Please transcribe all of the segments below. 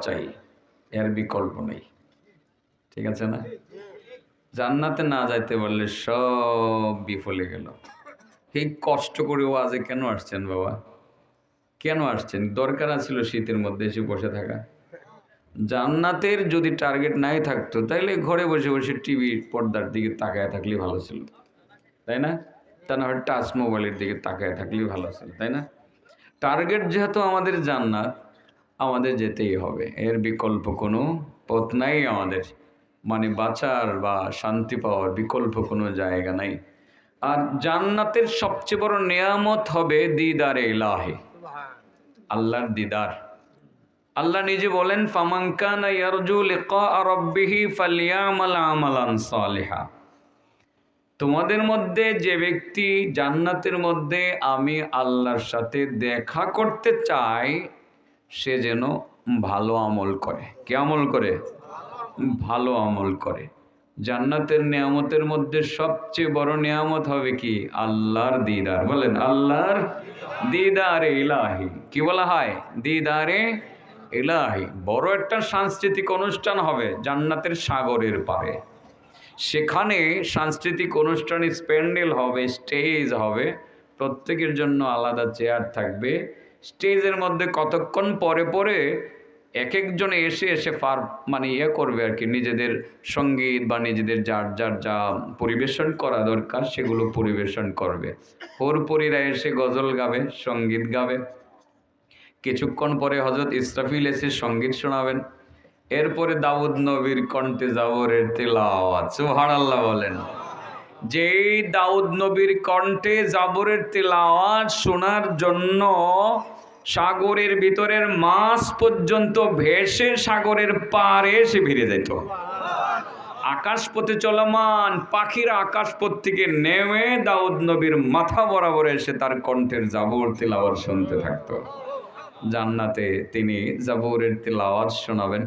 চাই, এর বিকল্প নেই। ঠিক আছে না? জান্নাতে না যাইতে পারলে সব বিফলে গেল। এই কষ্ট করে ওয়াজে কেন আসছেন বাবা? কেন আসছেন? দরকার ছিল শীতের মধ্যে এসে বসে থাকা? জান্নাতের যদি টার্গেট নাই থাকতো তাইলে ঘরে বসে বসে টিভির পর্দার দিকে তাকায় থাকলেই ভালো ছিল, তাই না? তা না হয় টাচ মোবাইলের দিকে তাকায় থাকলেই ভালো ছিল, তাই না? টার্গেট যেহেতু আমাদের জান্নাত, আমাদের যেতেই হবে, এর বিকল্প কোনো পথ নাই আমাদের। মানে বাঁচার বা শান্তি পাওয়ার বিকল্প কোনো জায়গা নাই। আর জান্নাতের সবচেয়ে বড় নেয়ামত হবে দিদারে ইলাহি, আল্লাহর দিদার। আল্লাহ নিজে বলেন, ফামান কানা ইয়ারজু লিকা রাব্বিহি ফালইয়ামাল আমালান সালিহা। তোমাদের মধ্যে যে ব্যক্তি জান্নাতের মধ্যে আমি আল্লাহর সাথে দেখা করতে চাই, সে যেন ভালো আমল করে। কি আমল করে? ভালো আমল করে। জান্নাতের নিয়ামতের মধ্যে সবচেয়ে বড় নিয়ামত হবে কি? আল্লাহর দিদার। বলেন, আল্লাহর দিদারে ইলাহি। কি বলা হয়? দিদারে ইলাহি। বড় একটা সাংস্কৃতিক অনুষ্ঠান হবে জান্নাতের সাগরের পাড়ে। সেখানে সাংস্কৃতিক অনুষ্ঠানে প্যান্ডেল হবে, স্টেজ হবে, প্রত্যেকের জন্য আলাদা চেয়ার থাকবে। স্টেজের মধ্যে কতক্ষণ পরে পরে এক একজনে এসে এসে মানে করবে আর কি, নিজেদের সঙ্গীত বা নিজেদের যার যার যা পরিবেশন করা দরকার সেগুলো পরিবেশন করবে। হুরপুরীরা এসে গজল গাবে, সঙ্গীত গাবে। কিছুক্ষণ পরে হযরত ইসরাফিল এসে সঙ্গীত শোনাবেন। এরপরে দাউদ নবীর কণ্ঠে জাবরের তিলাওয়াত। সুবহানাল্লাহ বলেন। যেই দাউদ নবীর কণ্ঠে জাবরের তিলাওয়াত শোনার জন্য সাগরের ভিতরের মাছ পর্যন্ত ভেসে সাগরের পাড়ে এসে ভিড়ে যেত। আকাশপথে চলমান পাখিরা আকাশপথ থেকে নেমে দাউদ নবীর মাথা বরাবর এসে তার কণ্ঠের জাবর তিলাওয়াত শুনতে থাকতো। জান্নাতে তিনি জাবরের তিলাওয়াত শোনাবেন।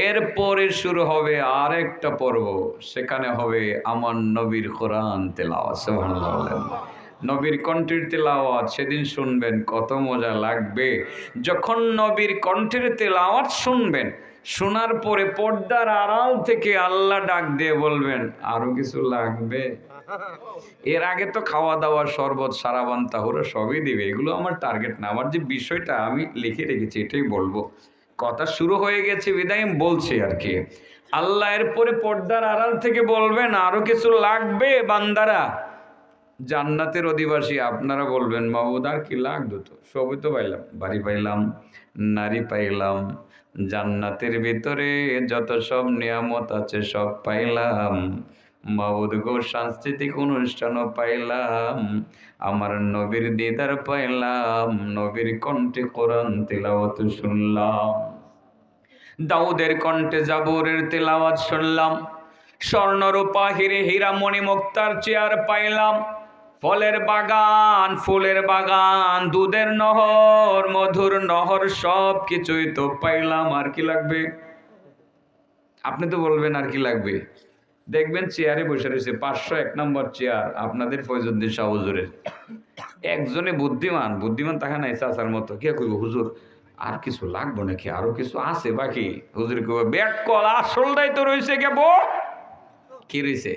এরপরে শুরু হবে আরেকটা পর্ব, সেখানে হবে আমার নবীর কোরআন তেলাওয়াত। সুবহানাল্লাহ বলেন। নবীর কণ্ঠের তেলাওয়াত সেদিন শুনবেন, কত মজা লাগবে। যখন নবীর কণ্ঠের তেলাওয়াত শুনবেন, শোনার পরে পর্দার আড়াল থেকে আল্লাহ ডাক দিয়ে বলবেন, আরো কিছু লাগবে? এর আগে তো খাওয়া দাওয়া, শরবত, সারাবান, তাহুরা সবই দিবে। এগুলো আমার টার্গেট না। আমার যে বিষয়টা আমি লিখে রেখেছি এটাই বলবো। কথা শুরু হয়ে গেছে বিদায় বলছি আর কি। আল্লাহ এরপরে পর্দার আড়াল থেকে বলবেন, আরো কিছু লাগবে বান্দারা? জান্নাতের অধিবাসী আপনারা বলবেন, মাহবুদ আর কি লাগতো? তো সবই তো পাইলাম, বাড়ি পাইলাম, নারী পাইলাম, জান্নাতের ভিতরে যত সব নিয়ামত আছে সব পাইলাম, মাহবুদ গো সাংস্কৃতিক অনুষ্ঠানও পাইলাম, আমার নবীর দিদার পাইলাম, নবীর কণ্ঠে কোরআন তিলাওয়াত শুনলাম। দাউদের কণ্ঠে জাবরের তেলাওয়াত শুনলাম। স্বর্ণরূপা হিরে হীরা মণি মুক্তার চেয়ার পাইলাম। ফলের বাগান, ফুলের বাগান, দুধের নহর, মধুর নহর, সব কিছুই তো পাইলাম। আর কি লাগবে? আপনি তো বলবেন আর কি লাগবে। দেখবেন চেয়ারে বসে রয়েছে 501 নম্বর চেয়ার আপনাদের ফয়জুদ্দিন শাহ হুজুরের। একজনে বুদ্ধিমান, বুদ্ধিমান তাকে নাই চাচার মতো, কে কইব হুজুর আর কিছু লাগবে নাকি, আরো কিছু আছে বাকি? হুজুর কইব, ব্যাক কল, আসলটাই তো রয়েছে। কে বো কি রয়েছে?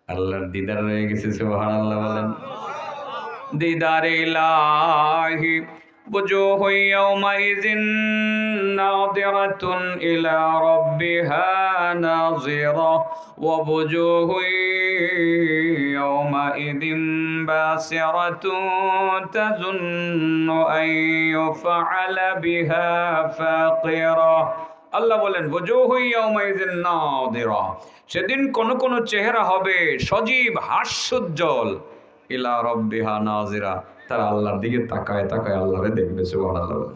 আল্লাহর দিদার রয়ে গেছে। সুবহানাল্লাহ বলেন। দিদারে ইলাহি وجوه يومئذ ناظرة إلى ربها ناظرة ووجوه يومئذ باسرة تظن أن يفعل بها فاقرة। আল্লাহ বলেন, ওয়াজুহু ইয়াওমাইযিন নাযিরা, সেদিন কোন কোন চেহারা হবে সজীব হাস্যোজ্জ্বল, ইলা রাব্বিহা নাযিরা, তারা আল্লাহর দিকে তাকায় তাকায় আল্লাহরে দেখবে। সুবহানাল্লাহ।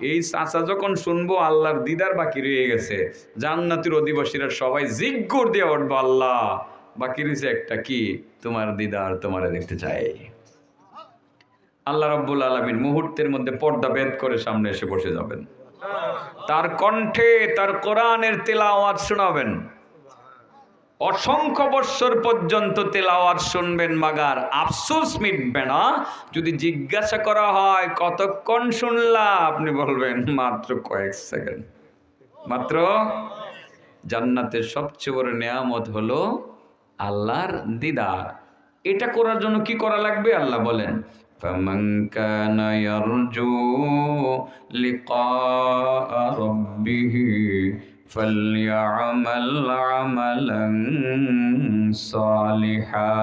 এই চাচা যখন শুনবো আল্লাহর দিদার বাকি রয়ে গেছে, জান্নাতের অধিবাসীরা সবাই জিজ্ঞর দিয়ে উঠবো, আল্লাহ বাকি রয়েছে একটা, কি? তোমার দিদার, তোমারে দেখতে চাই। আল্লাহ রাব্বুল আলামিন মুহূর্তের মধ্যে পর্দা ভেদ করে সামনে এসে বসে যাবেন, তার কণ্ঠে তার কোরআনের তিলাওয়াত শোনাবেন। অসংখ্য বৎসর পর্যন্ত তেলাওয়াত শুনবেন, মাগার আফসোস মিটবে না। যদি জিজ্ঞাসা করা হয় কতক্ষণ শুনলা, আপনি বলবেন মাত্র কয়েক সেকেন্ড। মাত্র। জান্নাতের সবচেয়ে বড় নিয়ামত হলো আল্লাহর দিদার। এটা করার জন্য কি করা লাগবে আল্লাহ বলেন, ফামান কানা ইয়ারজু লিকা রাব্বিহি ফালইআমাল আমালান সালিহা।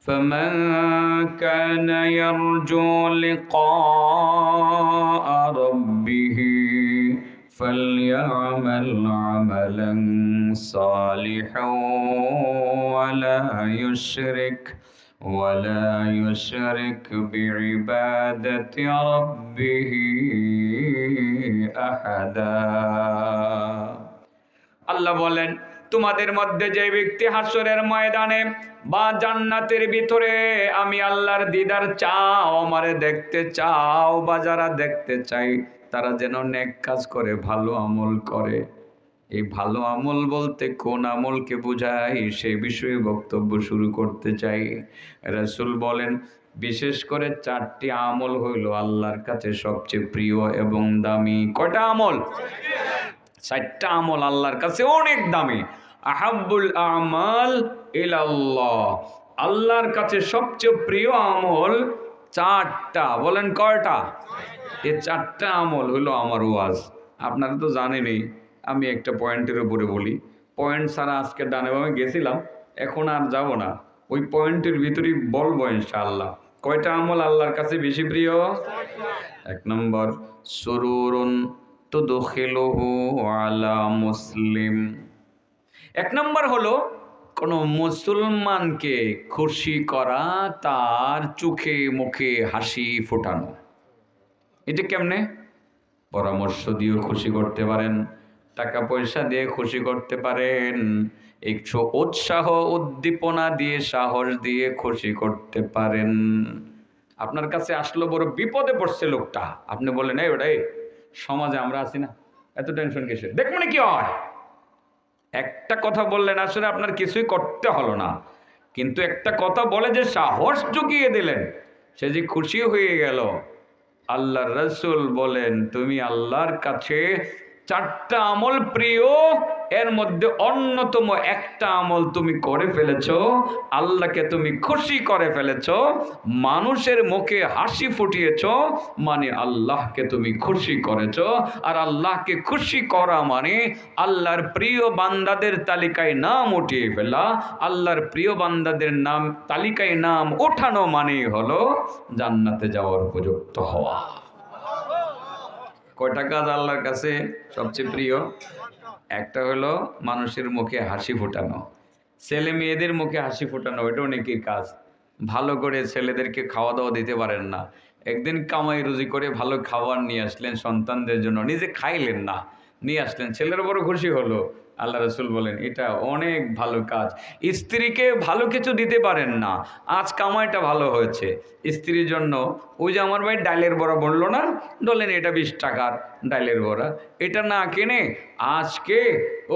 فمن كان يرجو لقاء ربه فليعمل عملا صالحا ولا يشرك بعبادة ربه أحدا। আল্লাহ বলেন, তোমাদের মধ্যে যে ব্যক্তি হাসরের ময়দানে বা জান্নাতের ভিতরে আমি আল্লাহর দিদার চাও, আমারে দেখতে চাও, বা যারা দেখতে চাই তারা যেন নেক কাজ করে, ভালো আমল করে। এই ভালো আমল বলতে কোন আমলকে বোঝায় সেই বিষয়ে বক্তব্য শুরু করতে চাই। রাসূল বলেন, বিশেষ করে 4টি আমল হইল আল্লাহর কাছে সবচেয়ে প্রিয় এবং দামি। কয়টা আমল? 4টা আমল আল্লাহর কাছে অনেক দামি। আহাব্বুল আমাল ইলাল্লাহ, আল্লাহর কাছে সবচেয়ে প্রিয় আমল 4টা। বলেন কয়টা? এই 4টা আমল হলো আমার ওয়াজ। আপনারা তো জানেনই, আমি একটা পয়েন্টের উপরে বলি। পয়েন্ট ছাড়া আজকে ডানে বামে গেছিলাম, এখন আর যাব না, ওই পয়েন্টের ভিতরেই বলবো ইনশাআল্লাহ। কয়টা আমল আল্লাহর কাছে বেশি প্রিয়? 1 নম্বর, সুরুরুন তুদখিলুহু আলা মুসলিম। 1 নম্বর হলো কোন মুসলমানকে খুশি করা, তার চোখে মুখে হাসি ফোটানো। এটা কেমনে? পরামর্শ দিয়েও খুশি করতে পারেন, টাকা পয়সা দিয়ে খুশি করতে পারেন, একটু উৎসাহ উদ্দীপনা দিয়ে সাহস দিয়ে খুশি করতে পারেন। আপনার কাছে আসলো, বড় বিপদে পড়ছে লোকটা, আপনি বললেন, এই বেটা, সমাজে আমরা আছি না, এত টেনশন কিসের, দেখ মানে কি হয়। একটা কথা বললেন, আসলে আপনার কিছুই করতে হলো না, কিন্তু একটা কথা বলে যে সাহস জুগিয়ে দিলেন, সে যে খুশি হয়ে গেল। আল্লাহর রাসূল বলেন, তুমি আল্লাহর কাছে 4টা আমল প্রিয়, এর মধ্যে অন্যতম একটা আমল তুমি করে ফেলেছো, আল্লাহকে তুমি খুশি করে ফেলেছো, মানুষের মুখে হাসি ফুটিয়েছো, মানে আল্লাহকে তুমি খুশি করেছো। আর আল্লাহকে খুশি করা মানে আল্লাহর প্রিয় বান্দাদের তালিকায় নাম উঠিয়ে ফেলা। আল্লাহর প্রিয় বান্দাদের নাম তালিকায় নাম ওঠানো মানে হলো জান্নাতে যাওয়ার উপযুক্ত হওয়া। কয়টা কাজ আল্লাহর কাছে সবচেয়ে প্রিয়? একটা হলো মানুষের মুখে হাসি ফোটানো, ছেলে মেয়েদের মুখে হাসি ফোটানো। এটা অনেকের কাজ। ভালো করে ছেলেদেরকে খাওয়া দাওয়া দিতে পারেন না, একদিন কামাই রুজি করে ভালো খাবার নিয়ে আসলেন সন্তানদের জন্য, নিজে খাইলেন না, নিয়ে আসলেন, ছেলের বড় খুশি হলো। আল্লাহ রাসূল বলেন, এটা অনেক ভালো কাজ। স্ত্রীকে ভালো কিছু দিতে পারেন না, আজ কামাইটা ভালো হয়েছে, স্ত্রীর জন্য ওই যে আমার ভাই ডালের বড়া বললো না, বললেন এটা 20 টাকার ডালের বড়া, এটা না কিনে আজকে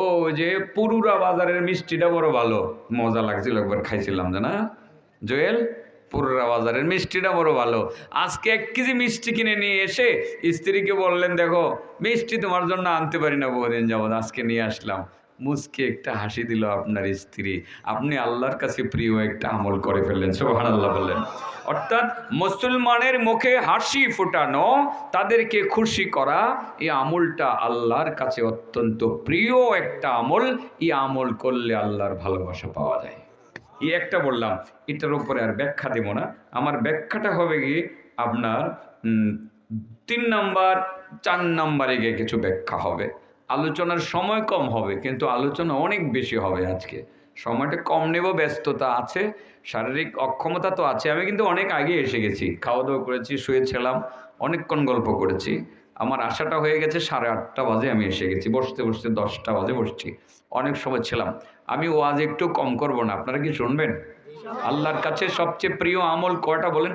ও যে পুরুরা বাজারের মিষ্টিটা বড় ভালো, মজা লাগছিল, একবার খাইছিলাম যে না জুয়েল, পুরুরা বাজারের মিষ্টিটা বড় ভালো, আজকে 1 কেজি মিষ্টি কিনে নিয়ে এসে স্ত্রীকে বললেন, দেখো মিষ্টি তোমার জন্য আনতে পারি না বহুদিন যাবত, আজকে নিয়ে আসলাম। মুচকে একটা হাসি দিল আপনার স্ত্রী। আপনি আল্লাহর কাছে প্রিয় একটা আমল করে ফেললেন, সুবহানাল্লাহ বললেন। অর্থাৎ মুসলমানের মুখে হাসি ফোটানো, তাদেরকে খুশি করা, এই আমলটা আল্লাহর কাছে অত্যন্ত প্রিয় একটা আমল। এই আমল করলে আল্লাহর ভালোবাসা পাওয়া যায়। এই একটা বললাম, এটার উপরে আর ব্যাখ্যা দেব না। আমার ব্যাখ্যাটা হবে কি আপনার 3 নাম্বার 4 নাম্বারে গিয়ে কিছু ব্যাখ্যা হবে। আলোচনার সময় কম হবে, কিন্তু আলোচনা অনেক বেশি হবে। আজকে সময়টা কম নেব, ব্যস্ততা আছে, শারীরিক অক্ষমতা তো আছে। আমি কিন্তু অনেক আগে এসে গেছি, খাওয়া দাওয়া করেছি, শুয়েছিলাম, অনেকক্ষণ গল্প করেছি। আমার আশাটা হয়ে গেছে 8:30 বাজে আমি এসে গেছি, বসতে বসতে 10টা বাজে বসছি, অনেক সময় ছিলাম। আমি ওয়াজ একটু কম করব না, আপনারা কি শুনবেন? আল্লাহর কাছে সবচেয়ে প্রিয় আমল কয়টা বলেন?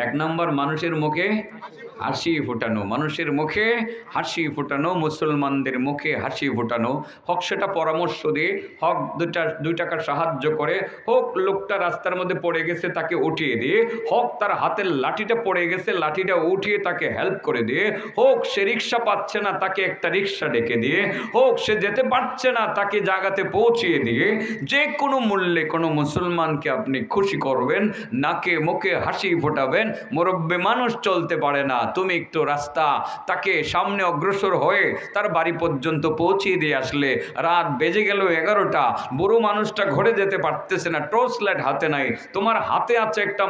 1 নম্বর মানুষের মুখে হাসি ফোটানো, মানুষের মুখে হাসি ফোটানো, মুসলমানদের মুখে হাসি ফোটানো, হোক সেটা পরামর্শ দিয়ে, হোক দুই টাকার সাহায্য করে, হোক লোকটা রাস্তার মধ্যে পড়ে গেছে তাকে উঠিয়ে দিয়ে, হোক তার হাতের লাঠিটা পড়ে গেছে লাঠিটা উঠিয়ে তাকে হেল্প করে দিয়ে, হোক সে রিক্সা পাচ্ছে না তাকে একটা রিক্সা ডেকে দিয়ে, হোক সে যেতে পারছে না তাকে জায়গাতে পৌঁছিয়ে দিয়ে, যে কোনো মূল্যে কোনো মুসলমানকে আপনি খুশি করবেন, নাকে মুখে হাসি ফোটাবেন। মুরব্বি মানুষ চলতে পারে না, তুমি একটু রাস্তা তাকে সামনে অগ্রসর হয়ে তার বাড়ি পর্যন্ত পৌঁছিয়ে দিয়ে আসলে, রাত বেজে গেল 11টা, বুড়ো মানুষটা ঘরে যেতে পারতেছে না, টর্চ লাইট হাতে নাই, তোমার হাতে আছে একটা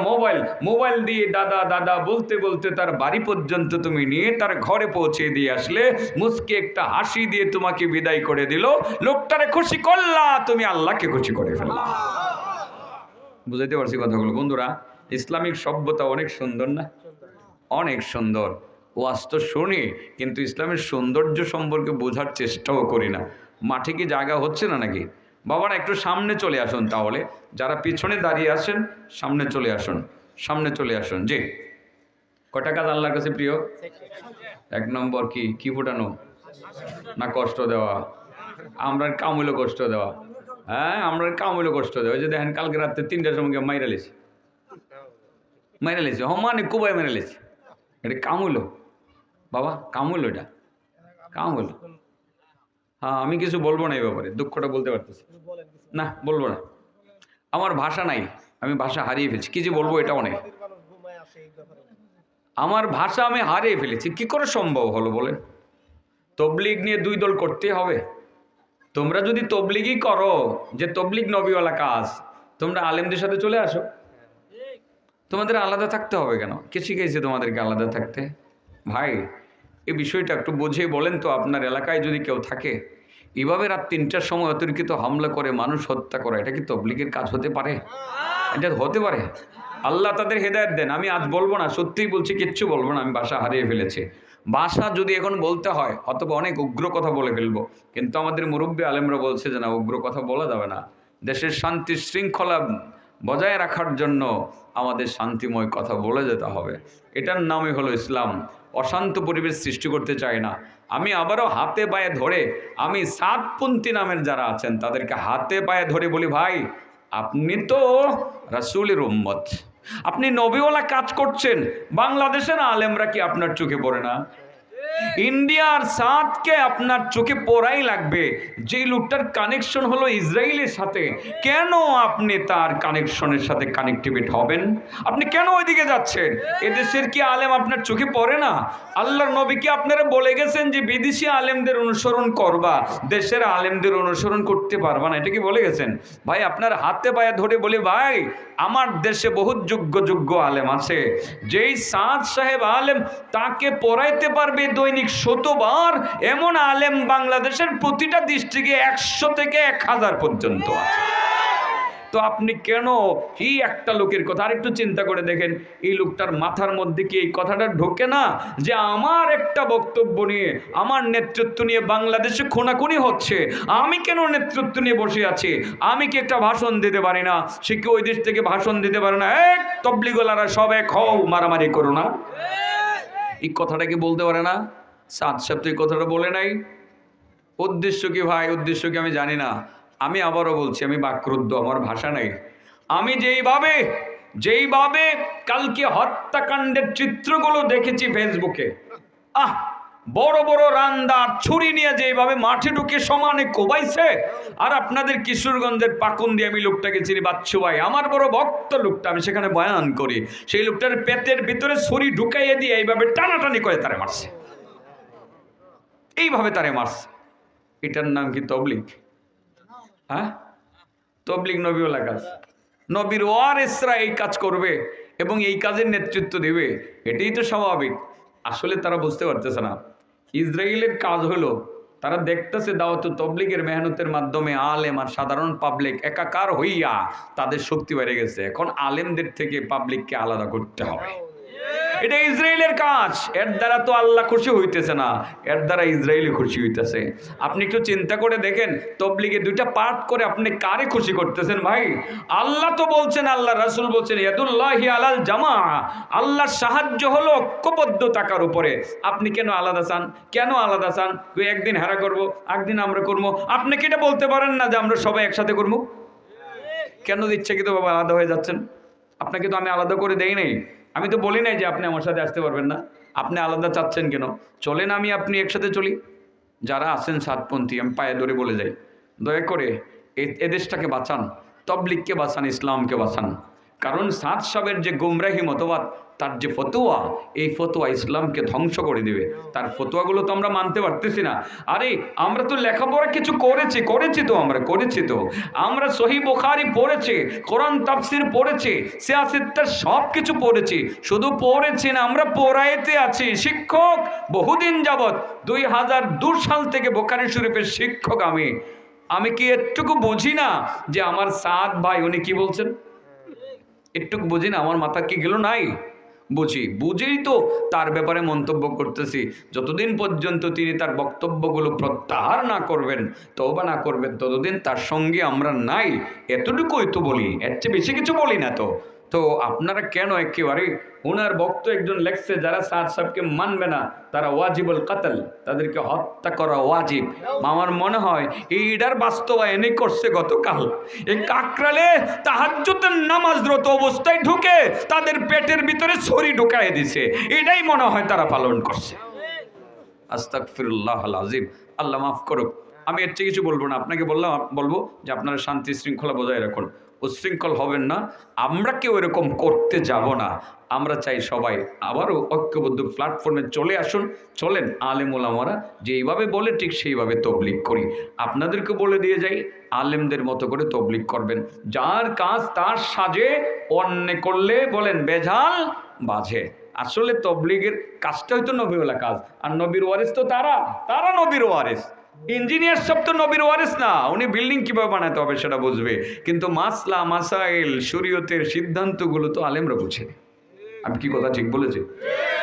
মোবাইল দিয়ে দাদা দাদা বলতে বলতে তার বাড়ি পর্যন্ত তুমি নিয়ে তার ঘরে পৌঁছিয়ে দিয়ে আসলে, মুস্কি একটা হাসি দিয়ে তোমাকে বিদায় করে দিল, লোকটারে খুশি করলা, তুমি আল্লাহকে খুশি করে ফেললা। বুঝাইতে পারছি কথাগুলো বন্ধুরা? ইসলামিক সভ্যতা অনেক সুন্দর না? অনেক সুন্দর। ওয়াজ তো শুনি, কিন্তু ইসলামের সৌন্দর্য সম্পর্কে বোঝার চেষ্টাও করি না। মাঠে কি জায়গা হচ্ছে না নাকি? বাবারা একটু সামনে চলে আসুন, তাহলে যারা পিছনে দাঁড়িয়ে আছেন সামনে চলে আসুন, সামনে চলে আসুন। জি, কটা কাজ আল্লাহর কাছে প্রিয়? 1 নম্বর কি ফোটানো না কষ্ট দেওয়া? আমরা কাম হইলো কষ্ট দেওয়া। হ্যাঁ, আমরা কাম হইলো কষ্ট দেওয়া। ওই যে দেখেন কালকে রাত্রে 3টার সময় মাইরা লেছি, মানে কুবাই মেরে লেছি। এটা কাম হইলো বাবা? কাম হইলো? এটা কাম হইলো? হ্যাঁ, আমি কিছু বলবো না এই ব্যাপারে, দুঃখটা বলতে পারতেছি না, বলবো না। আমার ভাষা নাই, আমি ভাষা হারিয়ে ফেলছি। কি যে বলবো এটাও নেই, আমার ভাষা আমি হারিয়ে ফেলেছি। কি করে সম্ভব হলো বলেন? তবলিগ নিয়ে 2 দল করতে হবে? তোমরা যদি তবলিগই করো, যে তবলিগ নবীওয়ালা কাজ, তোমরা আলেমদের সাথে চলে আসো। তোমাদের আলাদা থাকতে হবে কেন? কে শিখেছে তোমাদেরকে আলাদা থাকতে? ভাই, এই বিষয়টা একটু বুঝে বলেন তো। আপনার এলাকায় যদি কেউ থাকে এভাবে রাত 3টার সময় অতর্কিত হামলা করে মানুষ হত্যা করা, এটা কি তবলিগের কাজ হতে পারে? এটা হতে পারে? আল্লাহ তাদের হেদায়েত দেন। আমি আজ বলবো না, সত্যিই বলছি, কিচ্ছু বলবো না। আমি ভাষা হারিয়ে ফেলেছি। ভাষা যদি এখন বলতে হয় অথবা অনেক উগ্র কথা বলে ফেলবো, কিন্তু আমাদের মুরব্বী আলেমরা বলছে যে না, উগ্র কথা বলা যাবে না। দেশের শান্তি শৃঙ্খলা বজায় রাখার জন্য আমাদের শান্তিময় কথা বলে যেতে হবে। এটার নামই হলো ইসলাম। অশান্ত পরিবেশ সৃষ্টি করতে চাই না। আমি আবারও হাতে পায়ে ধরে, আমি সাতপন্থী নামের যারা আছেন তাদেরকে হাতে পায়ে ধরে বলি, ভাই আপনি তো রাসূলের উম্মত, আপনি নবীওয়ালা কাজ করছেন। বাংলাদেশের আলেমরা কি আপনার চোখে পড়ে না? ইন্ডিয়ার সাদকে আপনার চোখে পড়াই লাগবে। যেই লোকটার কানেকশন হলো ইসরায়েলের সাথে, কেন আপনি তার কানেকশনের সাথে কানেক্টিভেট হবেন? আপনি কেন ওইদিকে যাচ্ছেন? এদেশের কি আলেম আপনার চোখে পড়ে না? আল্লাহর নবী কি আপনারা বলে গেছেন যে বিদেশি আলেমদের অনুসরণ করবা, দেশের আলেমদের অনুসরণ করতে পারবা না? এটা কি বলে গেছেন? ভাই, আপনার হাতে পায়ে ধরে বলি, ভাই আমার দেশে বহুত যোগ্য আলেম আছে। যেই সাদ সাহেব আলেম, তাকে পড়াইতে পারবে দৈনিক 100 বার, এমন আলেম বাংলাদেশের প্রতিটা ডিস্ট্রিক্টে 100 থেকে 1000 পর্যন্ত আছে। তো আপনি কেন এই একটা লোকের কথা? আর একটু চিন্তা করে দেখেন, এই লোকটার মাথার মধ্যে কি এই কথাটা ঢোকে না যে আমার একটা বক্তব্য নিয়ে, আমার নেতৃত্ব নিয়ে বাংলাদেশে খুনাখুনি হচ্ছে, আমি কেন নেতৃত্ব নিয়ে বসে আছি? আমি কি একটা ভাষণ দিতে পারি না? সে কি ওই দেশ থেকে ভাষণ দিতে পারে না? এক তবলিগলারা সব এক হও, মারামারি করো না। এই কথাটা কি বলতে পারে না? সাত সাহেব তো এই কথাটা বলে নাই। উদ্দেশ্য কি ভাই? উদ্দেশ্য কি আমি জানি না। আমি আবারও বলছি, আমি বাক্রুদ্ধ, আমার ভাষা নাই। আমি যেইভাবে কালকে হত্যাকাণ্ডের চিত্রগুলো দেখেছি ফেসবুকে, বড় বড় রান্দার ছুরি নিয়ে যেভাবে মাঠে ঢুকে সমানে কোবাইছে। আর আপনাদের কিশোরগঞ্জের পাকুন দিয়ে আমি লোকটাকে চিনি, বাচ্চু ভাই, আমার বড় ভক্ত লোকটা, আমি সেখানে বয়ান করি। সেই লোকটার পেটের ভিতরে ছুরি ঢুকাইয়ে দিয়ে এইভাবে টানাটানি করে তারে মারছে, এইভাবে তারে মারছে। এটার নাম কি তবলিগ? হ্যাঁ, তবলিগ নবীওয়ালা কাজ। নবীর ওয়ারিসরা এই কাজ করবে এবং এই কাজের নেতৃত্ব দেবে, এটাই তো স্বাভাবিক। আসলে তারা বুঝতে পারতেছে না। ইসরায়েলের কাজ হলো, তারা দেখতেছে দাওয়াত তবলিগের মেহনতের মাধ্যমে আলেম আর সাধারণ পাবলিক একাকার হইয়া তাদের শক্তি বেড়ে গেছে। এখন আলেমদের থেকে পাবলিককে আলাদা করতে হবে। এটা ইসরায়েলের কাজ। এর দ্বারা তো আল্লাহ খুশি হইতেছে না, এর দ্বারা ইসরায়েলি খুশি হইতেছে। আপনি একটু চিন্তা করে দেখেন, তবলিগে দুইটা পাঠ করে আপনি কারে খুশি করতেছেন ভাই? আল্লাহ তো বলছেন, আল্লাহ রাসূল বলছেন ইয়াদুল্লাহি আলাল জামা, আল্লাহর সাহায্য হলো ঐক্যবদ্ধ থাকার উপরে। আপনি কেন আলাদা চান? কেন আলাদা চান? একদিন হেরা করব, একদিন আমরা করব। আপনি কি এটা বলতে পারেন না যে আমরা সবাই একসাথে করব? কেন ইচ্ছাকৃতভাবে আলাদা হয়ে যাচ্ছেন? আপনাকে তো আমি আলাদা করে দেই নাই, আমি তো বলি নাই যে আপনি আমার সাথে আসতে পারবেন না। আপনি আলাদা চাচ্ছেন কেন? চলেন আমি আপনি একসাথে চলি। যারা আছেন সাতপন্থী, আমি পায়ে ধরে বলে যাই, দয়া করে এদেশটাকে বাঁচান, তবলিগকে বাঁচান, ইসলামকে বাঁচান। কারণ সাদ সাহেবের যে গুমরাহি মতবাদ, তার যে ফতোয়া, এই ফতোয়া ইসলামকে ধ্বংস করে দিবে। তার ফতোয়াগুলো তো আমরা মানতে পারতেছি না। আরে আমরা তো লেখাপড়া কিছু করেছি তো আমরা সহিহ বুখারী পড়েছি, কোরআন তাফসীর পড়েছি, সিয়াসিত্তার সব কিছু পড়েছি। শুধু পড়েছি না, আমরা পড়াইতে আছি। শিক্ষক বহুদিন যাবৎ, 2002 সাল থেকে বুখারী শরীফের শিক্ষক আমি কি একটুকু বুঝি না যে আমার সাদ ভাই উনি কি বলছেন? একটুকু বুঝি না? আমার মাথা কি গেল নাই? বুঝেই তো তার ব্যাপারে মন্তব্য করতেছি। যতদিন পর্যন্ত তিনি তার বক্তব্যগুলো প্রত্যাহার না করবেন, তওবা না করবেন, ততদিন তার সঙ্গে আমরা নাই। এতটুকুই তো বলি, এর চেয়ে বেশি কিছু বলি না। তো আপনারা কেন একেবারে, ওনার বক্ত একজন লেখছে যারা সাদ সাহেবকে মানবে না তারা ওয়াজিবুল কাতল, তাদেরকে হত্যা করা ওয়াজিব। আমার মনে হয় এইটার বাস্তবায়নই করছে গতকাল। এই কাকরালে তাহাজ্জুদের নামাজরত অবস্থায় ঢুকে তাদের পেটের ভিতরে ছুরি ঢুকায় দিছে, এটাই মনে হয় তারা পালন করছে। আস্তাগফিরুল্লাহ আল আযীম। আল্লাহ মাফ করুক। আমি এর চেয়ে কিছু বলবো না। আপনাকে বলবো যে আপনারা শান্তি শৃঙ্খলা বজায় রাখুন, উচ্ছৃঙ্খল হবেন না। আমরা কেউ এরকম করতে যাব না। আমরা চাই সবাই আবারও ঐক্যবদ্ধ প্ল্যাটফর্মে চলে আসুন। চলেন আলেম ওলামারা যেইভাবে বলে ঠিক সেইভাবে তবলিগ করি। আপনাদেরকে বলে দিয়ে যাই, আলেমদের মতো করে তবলিগ করবেন। যার কাজ তার সাজে, অন্য করলে বলেন বেজাল বাজে। আসলে তবলিগের কাজটা হয়তো নবীওয়ালা কাজ, আর নবীর ওয়ারিস তো তারা নবীর ওয়ারিস। ইঞ্জিনিয়ার সব তো নবীর ওয়ারিস না। উনি বিল্ডিং কিভাবে বানাতে হবে সেটা বুঝবে, কিন্তু মাসলা মাসাইল শরীয়তের সিদ্ধান্তগুলো তো আলেমরা বুঝে। আমি কি কথা ঠিক বলেছি?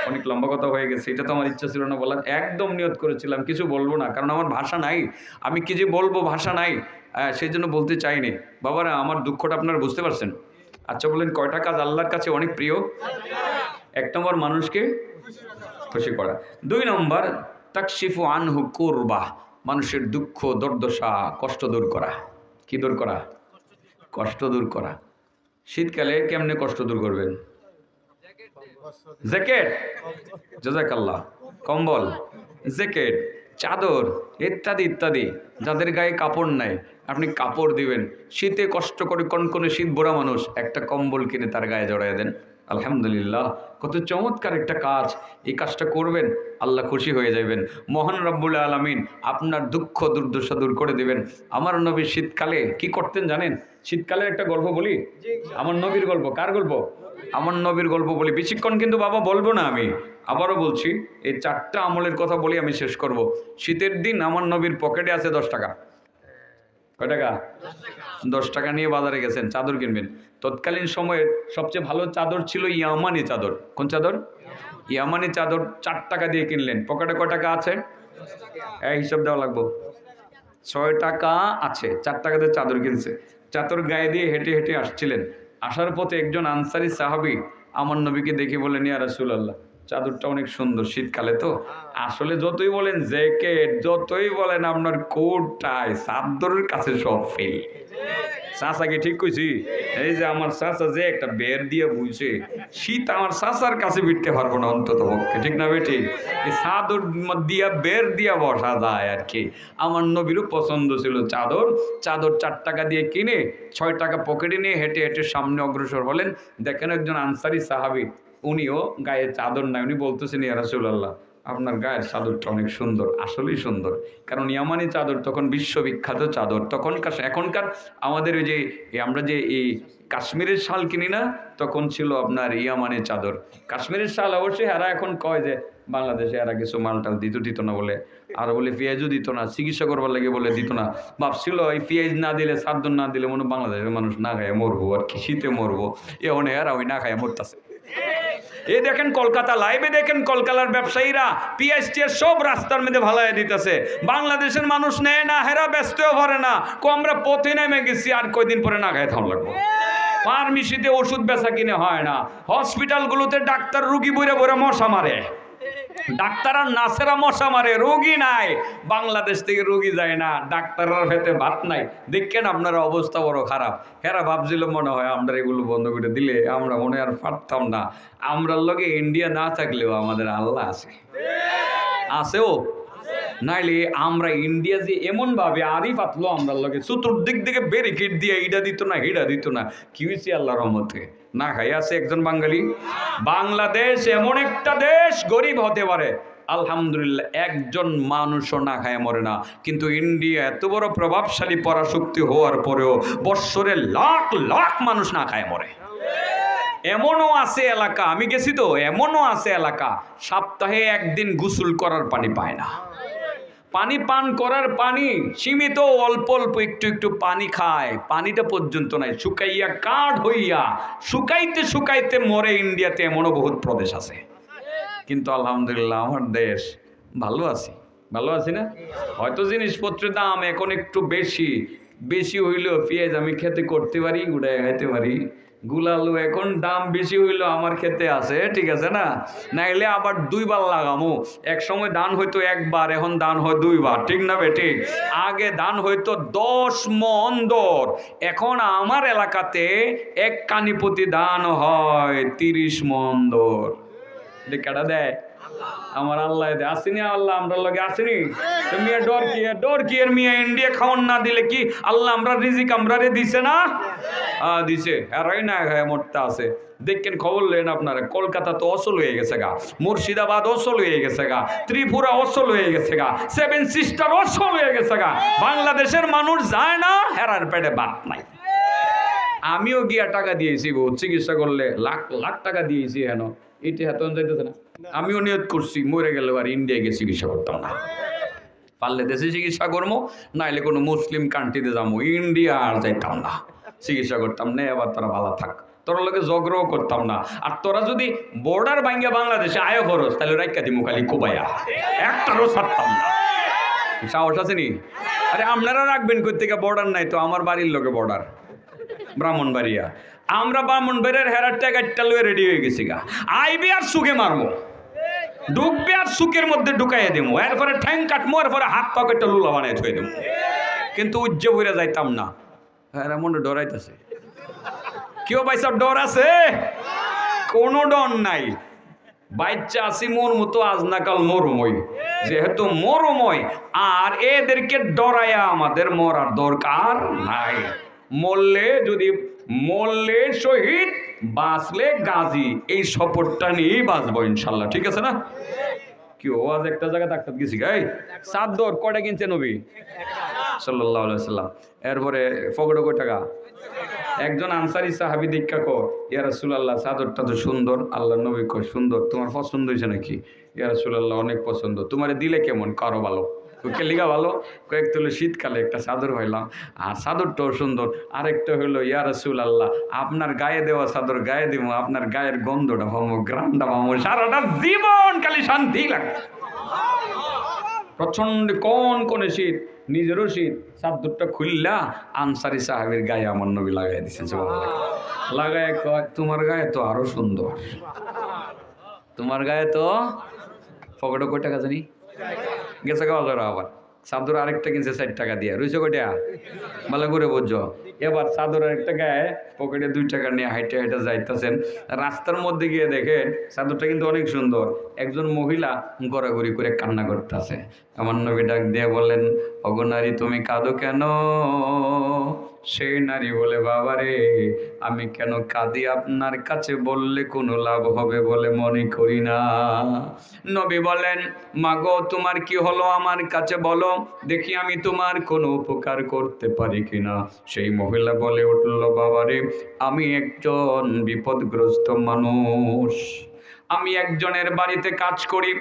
অনেক লম্বা কথা হয়ে গেছে, এটা তো আমার ইচ্ছা ছিল না বলার। একদম নিয়ত করেছিলাম কিছু বলবো না, কারণ আমার ভাষা নাই। আমি কি যে বলবো, ভাষা নাই, সেই জন্য বলতে চাইনি। বাবারা, আমার দুঃখটা আপনারা বুঝতে পারছেন? আচ্ছা বলেন, কয়টা কাজ আল্লাহর কাছে অনেক প্রিয়? 1 নম্বর মানুষকে খুশি করা, 2 নম্বর তাকশিফু আনহু কুরবাহ, মানুষের দুঃখ দুর্দশা কষ্ট দূর করা। কি দূর করা? কষ্ট দূর করা। শীতকালে কেমনে কষ্ট দূর করবেন? জ্যাকেট, জাযাকাল্লাহ, কম্বল, জ্যাকেট, চাদর ইত্যাদি ইত্যাদি। যাদের গায়ে কাপড় নাই আপনি কাপড় দিবেন। শীতে কষ্ট করে কনকনে শীত বোরা মানুষ একটা কম্বল কিনে তার গায়ে জড়ায় দেন। আলহামদুলিল্লাহ, কত চমৎকার একটা কাজ। এই কাজটা করবেন, আল্লাহ খুশি হয়ে যাবেন। মহান রব্বুল আলামিন আপনার দুঃখ দুর্দশা দূর করে দেবেন। আমার নবী শীতকালে কি করতেন জানেন? শীতকালের একটা গল্প বলি, আমার নবীর গল্প। কার গল্প? আমার নবীর গল্প বলি। বেশিক্ষণ কিন্তু বাবা বলবো না। আমি আবারও বলছি, এই 4টা আমলের কথা বলি, আমি শেষ করব। শীতের দিন আমার নবীর পকেটে আছে 10 টাকা। কয় টাকা? 10 টাকা নিয়ে বাজারে গেছেন, চাদর কিনবেন। তৎকালীন সময়ের সবচেয়ে ভালো চাদর ছিল ইয়ামানি চাদর। কোন চাদর? ইয়ামানি চাদর 4 টাকা দিয়ে কিনলেন। পকেটে কয় টাকা আছে? হিসাব দেওয়া লাগবো। 6 টাকা আছে। 4 টাকাতে চাদর কিনছে। চাদর গায়ে দিয়ে হেঁটে হেঁটে আসছিলেন। আসার পথে একজন আনসারি সাহাবী আমার নবীকে দেখে বলেন, ইয়া রাসূলুল্লাহ, চাদরটা অনেক সুন্দর, শীতকালে তো। আসলে যতই বলেন জ্যাকেট, যতই বলেন আপনার কোট টাই, চাদরের কাছে সব ফেল। চাচাকে ঠিক কইছি? এই যে আমার চাচা যে একটা বের দিয়ে বুঝছে, শীত আমার চাচার কাছে বিটতে পারবো না অন্তত পক্ষে, ঠিক না বেটি? এই চাদর দিয়া বের দিয়া বসা যায় আর কি। আমার নবীরও পছন্দ ছিল চাদর। 4 টাকা দিয়ে কিনে 6 টাকা পকেটে নিয়ে হেঁটে হেঁটে সামনে অগ্রসর হলেন। দেখেন একজন আনসারি সাহাবী, উনিও গায়ে চাদর নাই। উনি বলতেছেন, ইয়া রাসূলুল্লাহ, আপনার গায়ের চাদরটা অনেক সুন্দর। আসলেই সুন্দর, কারণ ইয়ামানি চাদর তখন বিশ্ববিখ্যাত চাদর। এখনকার আমাদের ওই যে আমরা যে এই কাশ্মীরের শাল কিনি না, তখন ছিল আপনার ইয়ামানি চাদর। কাশ্মীরের শাল অবশ্যই এরা এখন কয় যে বাংলাদেশে এরা কিছু মালটাল দিত না বলে, আর বলে পেঁয়াজও দিত না, চিকিৎসা করবার লাগে বলে দিত না। ভাবছিল এই পেঁয়াজ না দিলে, চাদর না দিলে মনে বাংলাদেশের মানুষ না খায় মরবো, আর কি শীতে মরবো। এখন এরা ওই না খায় মরতেছে। এই দেখেন কলকাতা লাইভে দেখেন কলকাতার ব্যবসায়ীরা পিএসটি সব রাস্তার মধ্যে ভালাই দিতেছে। বাংলাদেশের মানুষ নেয় না, হেরা ব্যস্তও ভরে না, আমরা পথে নেমে গেছি, আর কয়দিন পরে না খায় থাম লাগবো। ফার্মেসিতে ওষুধ বেচা কিনে হয় না, হসপিটালগুলোতে ডাক্তার রুগী বইরে বইরে মশা মারে, ডাক্তার আর নার্সেরা মশা মারে, রোগী নাই। বাংলাদেশ থেকে রোগী যায় না, ডাক্তাররা ভেতে ভাত নাই। দেখেন আপনার অবস্থা বড় খারাপ। হেরা ভাবছিল মনে হয় আমরা এগুলো বন্ধ করে দিলে আমরা মনে আর পারতাম না। আমরার লগে ইন্ডিয়া না থাকলেও আমাদের আল্লাহ আছে, আছেও। নাইলে আমরা ইন্ডিয়া যে এমন ভাবে আরই পাতলো আমরা লগে, চতুর্দিক দিকে ব্যারিকেড দিয়ে এইটা দিত না হেটা দিত না, কি হয়েছে আল্লাহর রহমতে না খাই আছে একজন বাঙালি। বাংলাদেশ এমন একটা দেশ, গরিব হতে পারে আলহামদুলিল্লাহ, একজন মানুষও না খায় মরে না। কিন্তু ইন্ডিয়া এত বড় প্রভাবশালী পরাশক্তি হওয়ার পরেও বৎসরে লাখ লাখ মানুষ না খায় মরে। এমনও আছে এলাকা, আমি গেছি তো, এমনও আছে এলাকা সপ্তাহে একদিন গোসল করার পানি পায় না। পানি পান করার পানি সীমিত, অল্প অল্প একটু একটু পানি খায়, পানিটা পর্যন্ত নাই, শুকাইয়া কাঠ হইয়া শুকাইতে শুকাইতে মরে। ইন্ডিয়াতে এমনও বহুত প্রদেশ আছে। কিন্তু আলহামদুলিল্লাহ আমার দেশ ভালো আছি, ভালো আছি না? হয়তো জিনিসপত্রের দাম এখন একটু বেশি, বেশি হইলেও পেঁয়াজ আমি খেতে করতে পারি, উড়াই খাইতে পারি। গুলালু এখন দাম বেশি হইলো আমার খেতে আছে, ঠিক আছে না? নাইলে আবার দুইবার লাগামো। এক সময় দান হইতো একবার, এখন দান হয় দুইবার, ঠিক না বেটি? আগে দান হইতো 10 মণ দর, এখন আমার এলাকাতে এক কানিপতি দান হয় 30 মণ দর। কেটা দেয়? আমার আল্লাহ দেয়। আসেনি আল্লাহ আমরা লগে আসেনি? মিয়া ডর কি এর মিয়া ইন্ডিয়া খাওয়ান না দিলে কি আল্লাহ আমরা রিজিক আমরা রে দিছে না? দিছে, এরাই না খায় মরতে আছে। দেখেন খবর লেন আপনারা, কলকাতা তো অসল হয়ে গেছে গা, মুর্শিদাবাদ অসল হয়ে গেছে গা, ত্রিপুরা অসল হয়ে গেছে গা, 7 সিস্টার অসল হয়ে গেছে গা। বাংলাদেশের মানুষ যায় না, হেরার পেটে ভাত নাই। আমিও গিয়া টাকা দিয়েছি, চিকিৎসা করলে লাখ লাখ টাকা দিয়েছি, হেন এটা হাতন যাইতেছে না। আমিও নিয়ত করছি মরে গেলে আর ইন্ডিয়া গিয়ে চিকিৎসা করতাম না, পারলে দেশে চিকিৎসা করবো, নাইলে কোনো মুসলিম কান্ট্রিতে যাবো, ইন্ডিয়া আর যাইতাম না, চিকিৎসা করতাম না। এবার তোরা ভালো থাক, তোর লোকে ঝগড়াও করতাম না। আর তোরা যদি বর্ডার ভাঙ্গা বাংলাদেশে আয় খরচ, তাহলে রাইকা দিমু খালি কোবাইয়া, একটারও ছাড়তাম না। সাহস আছে নি? আরে আপনারা রাখবেন কই থেকে? বর্ডার নাই তো, আমার বাড়ির লোকে বর্ডার ব্রাহ্মণবাড়িয়া। আমরা ব্রাহ্মণবাড়িয়ার হেরার টাকা লয়ে রেডি হয়ে গেছি গা, আইবি আর সুখে মারবো, ঢুকবে আর সুখের মধ্যে ঢুকাইয়া দেবো, এরপরে ঠ্যাং কাটবো, এরপরে হাত পকেটটা লুলা বানাই থয়ে দেবো। কিন্তু উজ্জে ভরে যাইতাম না। হ্যাঁ মনে ডরাইতেছে কেউ ভাই? সব ডর আছে? কোনো ডর নাই। বাচ্চা আসি মোর মতো আজ না কাল মরুময়, যেহেতু মরুময়, আর এদেরকে ডরাইয়া আমাদের মরার দরকার নাই। মরলে শহীদ, বাঁচলে গাজী, এই শপথটা নিয়েই বাঁচবো ইনশাল্লাহ, ঠিক আছে না? কি ও আজ একটা জায়গায় ডাক্তার গেছি গাই, চাদর কয়টা কিনছে নবী সাল্লাল্লাহু আলাইহি সাল্লাম? এরপরে পকেটে কয় টাকা? একজন আনসারি সাহাবী দীক্ষা কো, ইয়া রাসূলুল্লাহ চাদরটা তো সুন্দর। আল্লাহ নবী কয় সুন্দর, তোমার পছন্দ হয়েছে নাকি? ইয়া রাসূলুল্লাহ অনেক পছন্দ। তোমারে দিলে কেমন? কারো ভালো। লিগা ভালো। কয়েক তুলে শীতকালে একটা চাদর হইলাম, আর চাদরটাও সুন্দর। আরেকটা হইলো ইয়া রাসূলুল্লাহ আপনার গায়ে দেওয়া চাদর গায়ে দিব, আপনার গায়ের গন্ধটা পাবো, গ্রামটা পাবো, সারাটা জীবন খালি শান্তি লাগে। প্রচন্ড কোনে শীত, নিজেরও শীত, চাদরটা খুললা আনসারি সাহাবীর গায়ে আমার নবী লাগাই দিচ্ছেন। লাগায় কয় তোমার গায়ে তো আরো সুন্দর, তোমার গায়ে তো। পকেটে কয় টাকা জানি গেছে গাওয়া আবার চাদর আরেকটা কিনছে 60 টাকা দিয়ে, রুইছে কয়টা? ভালো করে বুঝছো। এবার চাদর আরেকটা গায়ে, পকেটে 2 টাকা নিয়ে হাইটে হাইটে যাইতেছেন। রাস্তার মধ্যে গিয়ে দেখেন চাদরটা কিন্তু অনেক সুন্দর, একজন মহিলা গড়াগড়ি করে কান্না করতেছে। আমার নবী ডাক দিয়ে বললেন, ওগো নারী তুমি কাঁদো কেন? সেই নারী বলে, বাবারে আমি কেন কাঁদি আপনার কাছে বললে কোনো লাভ হবে বলে মনে করি না। নবী বলেন, মাগো তোমার কি হলো আমার কাছে বলো দেখি, আমি তোমার কোনো উপকার করতে পারি কিনা। সেই মহিলা বলে উঠল, বাবারে আমি একজন বিপদগ্রস্ত মানুষ, আমি একজনের বাড়িতে কাজ করি,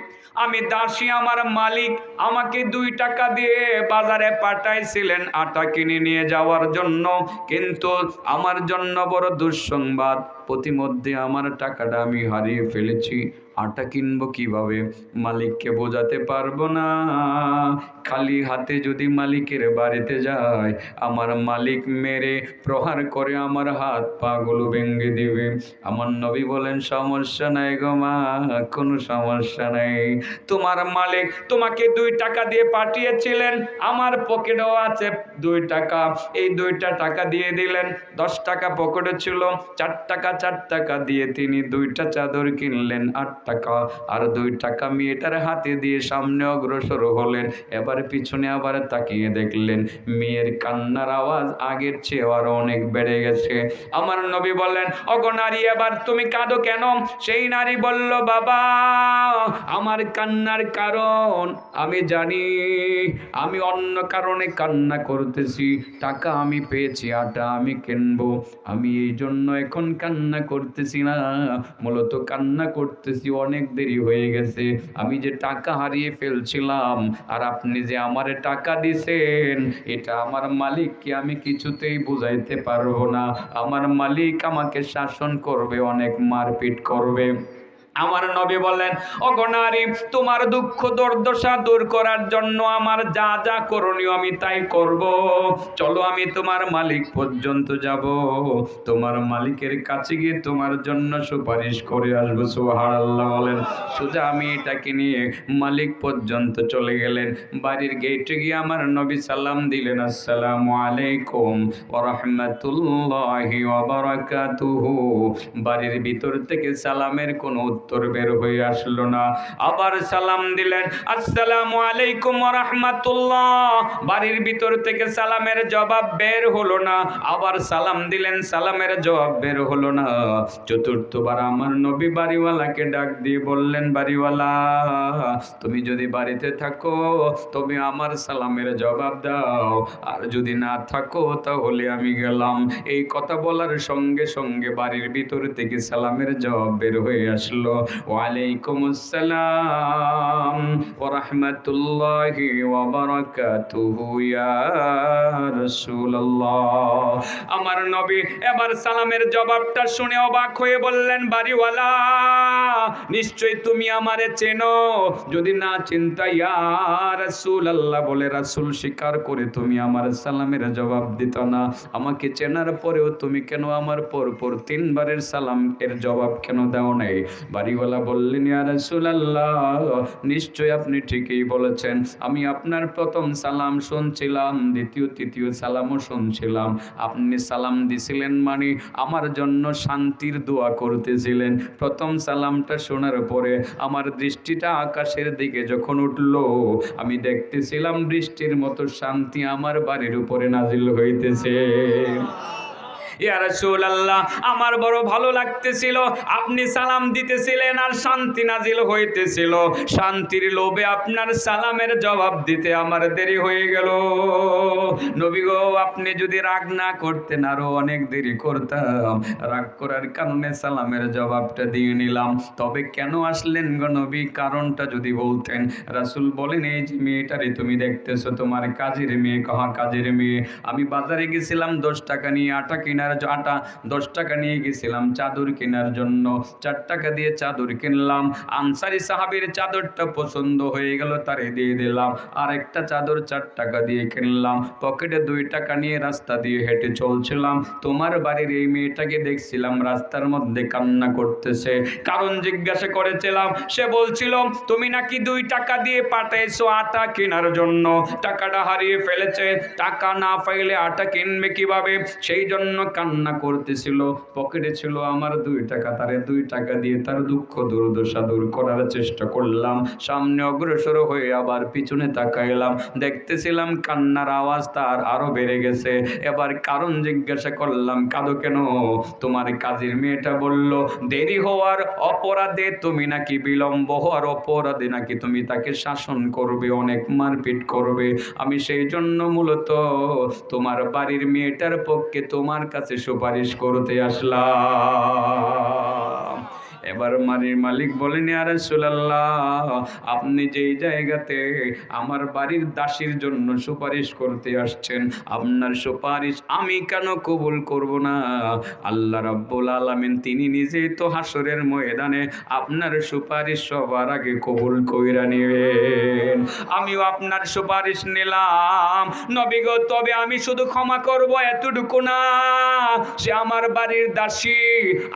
আমি দাসী, আমার মালিক আমাকে 2 টাকা দিয়ে বাজারে পাঠাইছিলেন আটা কিনে নিয়ে যাওয়ার জন্য, কিন্তু আমার জন্য বড় দুঃসংবাদ, প্রতিমধ্যে আমার টাকাটা আমি হারিয়ে ফেলেছি, আটা কিনবো কিভাবে, মালিককে বোঝাতে পারবো না। খালি হাতে যদি মালিকের বাড়িতে যায়, আমার মালিক মেরে প্রহার করে আমার হাত পা গুলো ভেঙে দিবে। আমার নবী বলেন, সমস্যা নাই গো মা, কোনো সমস্যা নাই। তোমার মালিক তোমাকে 2 টাকা দিয়ে পাঠিয়েছিলেন, আমার পকেটেও আছে 2 টাকা, এই 2টা টাকা দিয়ে দিলেন। 10 টাকা পকেটে ছিল, 4 টাকা 4 টাকা দিয়ে তিনি 2টা চাদর কিনলেন 8 টাকা, আর 2 টাকা মেয়েটার হাতে দিয়ে সামনে অগ্রসর হলেন। এবার পিছনে আবার তাকিয়ে দেখলেন মেয়ের কান্নার আওয়াজ আগের চেয়ে আরো অনেক বেড়ে গেছে। আমার নবী বললেন, ওগো নারী, এবার তুমি কাঁদো কেন? সেই নারী বলল, বাবা, আমার কান্নার কারণ আমি জানি, আমি অন্য কারণে কান্না করতেছি। টাকা আমি পেয়েছি, আটা আমি কিনবো, আমি এই জন্য এখন কান্না করতেছি না। মূলত কান্না করতেছি অনেক দেরি হয়ে গেছে, আমি যে টাকা হারিয়ে ফেলছিলাম, আর আপনি যে আমারে টাকা দিছেন, এটা আমার মালিককে আমি কিছুতেই বুঝাইতে পারবো না। আমার মালিক আমাকে শাসন করবে, অনেক মারপিট করবে। আমার নবী বললেন, ওগো নারী, তোমার দুঃখ দুর্দশা দূর করার জন্য আমার যা যা করণীয় আমি তাই করব। চলো, আমি তোমার মালিক পর্যন্ত যাব, তোমার মালিকের কাছে গিয়ে তোমার জন্য সুপারিশ করে আসবো। সুবহানাল্লাহ বলেন। সোজা আমি এটাকে নিয়ে মালিক পর্যন্ত চলে গেলেন। বাড়ির গেটে গিয়ে আমার নবী সালাম দিলেন, আসসালামু আলাইকুম ওয়া রাহমাতুল্লাহি ওয়া বারাকাতুহু। বাড়ির ভিতর থেকে সালামের কোনো উত্তর বের হয়ে আসলো না। আবার সালাম দিলেন, আসসালামু আলাইকুম ওয়া রাহমাতুল্লাহ। বাড়ির ভিতর থেকে সালামের জবাব বের হলো না। আবার সালাম দিলেন, সালামের জবাব বের হলো না। চতুর্থবার আমার নবী বাড়িওয়ালাকে ডাক দিয়ে বললেন, বাড়িওয়ালা, তুমি যদি বাড়িতে থাকো তবে আমার সালামের জবাব দাও, আর যদি না থাকো তাহলে আমি গেলাম। এই কথা বলার সঙ্গে সঙ্গে বাড়ির ভিতর থেকে সালামের জবাব বের হয়ে আসলো, ওয়ালাইকুম আসসালাম ওয়া রাহমাতুল্লাহি ওয়া বারাকাতুহু ইয়া রাসূলুল্লাহ। আমার নবী এবার সালামের জবাবটা শুনে অবাক হয়ে বললেন, বাড়িওয়ালা, নিশ্চয়ই তুমি আমারে চেনো, যদি না চিন্তা ইয়া রাসূলুল্লাহ বলে রাসূল স্বীকার করে তুমি আমার সালামের জবাব দিত না। আমাকে চেনার পরেও তুমি কেন আমার পরপর 3 বারের সালাম এর জবাব কেন দাও নাই? বাড়িওয়ালা বললেন, ইয়া রাসূলুল্লাহ, নিশ্চয় আপনি ঠিকই বলেছেন, আমি আপনার প্রথম সালাম শুনছিলাম, দ্বিতীয় তৃতীয় সালামও শুনছিলাম। আপনি সালাম দিছিলেন মানে আমার জন্য শান্তির দোয়া করতেছিলেন। প্রথম সালামটা শোনার পরে আমার দৃষ্টিটা আকাশের দিকে যখন উঠল, আমি দেখতেছিলাম বৃষ্টির মতো শান্তি আমার বাড়ির উপরে নাজিল হইতেছে। ইয়া রাসূলুল্লাহ, আমার বড় ভালো লাগতেছিল, আপনি সালাম দিতেছিলেন আর শান্তি নাজিল হইতেছিল। শান্তির লোভে আপনার সালামের জবাব দিতে আমার দেরি হয়ে গেল। নবী গো, আপনি যদি রাগ না করতেন আরো অনেক দেরি করতাম। রাগ করার কারণে সালামের জবাবটা দিয়ে নিলাম। তবে কেন আসলেন গো নবী, কারণটা যদি বলতেন। রাসূল বলেন, এই যে মেয়েটারে তুমি দেখতেছো, তোমার কাজের মেয়ে। কহা কাজের মেয়ে? আমি বাজারে গেছিলাম 10 টাকা নিয়ে আটা কিনার, আটা 10 টাকা নিয়ে গেছিলাম চাদর কেনার জন্য। 4 টাকা দিয়ে চাদর কিনলাম। আনসারী সাহাবীর চাদরটা পছন্দ হয়ে গেল, তারে দিয়ে দিলাম। আর একটা চাদর 4 টাকা দিয়ে কিনলাম। পকেটে 2 টাকা নিয়ে রাস্তা দিয়ে হেঁটে চলছিলাম। তোমার বাড়ির এই মেয়েটাকে দেখছিলাম রাস্তার মধ্যে কান্না করতেছে। কারণ জিজ্ঞাসা করেছিলাম, সে বলছিল তুমি নাকি 2 টাকা দিয়ে পাঠাইছো আটা কেনার জন্য, টাকাটা হারিয়ে ফেলেছে, টাকা না পাইলে আটা কিনবে কিভাবে, সেই জন্য কান্না করতেছিল। পকেটে ছিল আমার 2 টাকা, তারে 2 টাকা দিয়ে তার দুঃখ দুর্দশা দূর করার চেষ্টা করলাম। সামনে অগ্রসর হয়ে আবার পিছনে তাকাইলাম, দেখতেছিলাম কান্নার আওয়াজ তার আরো বেড়ে গেছে। এবার কারণ জিজ্ঞাসা করলাম, কাঁদো কেন? তোমার কাজের মেয়েটা বলল, দেরি হওয়ার অপরাধে তুমি নাকি, বিলম্ব হওয়ার অপরাধে নাকি তুমি তাকে শাসন করবে, অনেক মারপিট করবে। আমি সেই জন্য মূলত তোমার বাড়ির মেয়েটার পক্ষে তোমার কাছে সুপারিশ করতে আসলাম। এবার বাড়ির মালিক বলেন, ইয়া রাসূলুল্লাহ, আপনি যেই জায়গাতে আমার বাড়ির দাসীর জন্য সুপারিশ করতে আসছেন, আপনার সুপারিশ আমি কেন কবুল করব না? আল্লাহ রাব্বুল আলামিন তিনি নিজেই তো হাসরের ময়দানে আপনার সুপারিশ সবার আগে কবুল কইরা নিবেন। আমিও আপনার সুপারিশ নিলাম নবী গো, তবে আমি শুধু ক্ষমা করব এতটুকু না, সে আমার বাড়ির দাসী,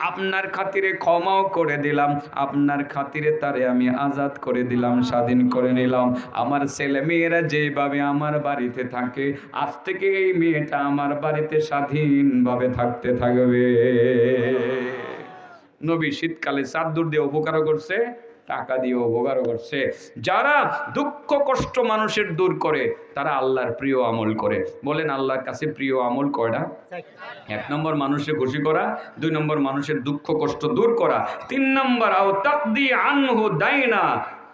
আপনার খাতিরে ক্ষমাও করে দিলাম, আপনার খাতিরে তারে আমি আজাদ করে দিলাম, স্বাধীন করে নিলাম। আমার ছেলে মেয়েরা যেভাবে আমার বাড়িতে থাকে, আজ থেকে এই মেয়েটা আমার বাড়িতে স্বাধীনভাবে থাকতে থাকবে। নবী শীতকালে চাদর দিয়ে উপকারও করছে, টাকা দিয়ে উপকারও করছে। যারা দুঃখ কষ্ট মানুষের দূর করে তারা আল্লাহর প্রিয় আমল করে। বলেন আল্লাহর কাছে প্রিয় আমল কয়টা? 1 নম্বর মানুষকে খুশি করা, 2 নম্বর মানুষের দুঃখ কষ্ট দূর করা, 3 নম্বর আও তাকদি আনহু দাইনা,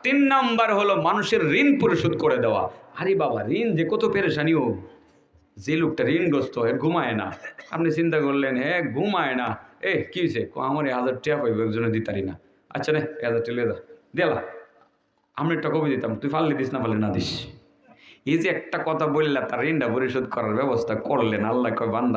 3 নম্বর হলো মানুষের ঋণ পরিশোধ করে দেওয়া। আরে বাবা, ঋণ যে কত পেরেশানিও। যে লোকটা ঋণগ্রস্ত হয় ঘুমায় না, আপনি চিন্তা করলেন হ্যাঁ ঘুমায় না, কি হয়েছে? আমার 1000 টাকা পাইব, একজনে দিতারি না। আচ্ছা রে 1000 টাকা লে দেলা, আমি একটা কবি দিতাম, তুই পারলে দিস, না পারলে না দিস। এই যে একটা কথা বললা, তার ঋণটা পরিশোধ করার ব্যবস্থা করলেন। আল্লাহ কয় বান্দা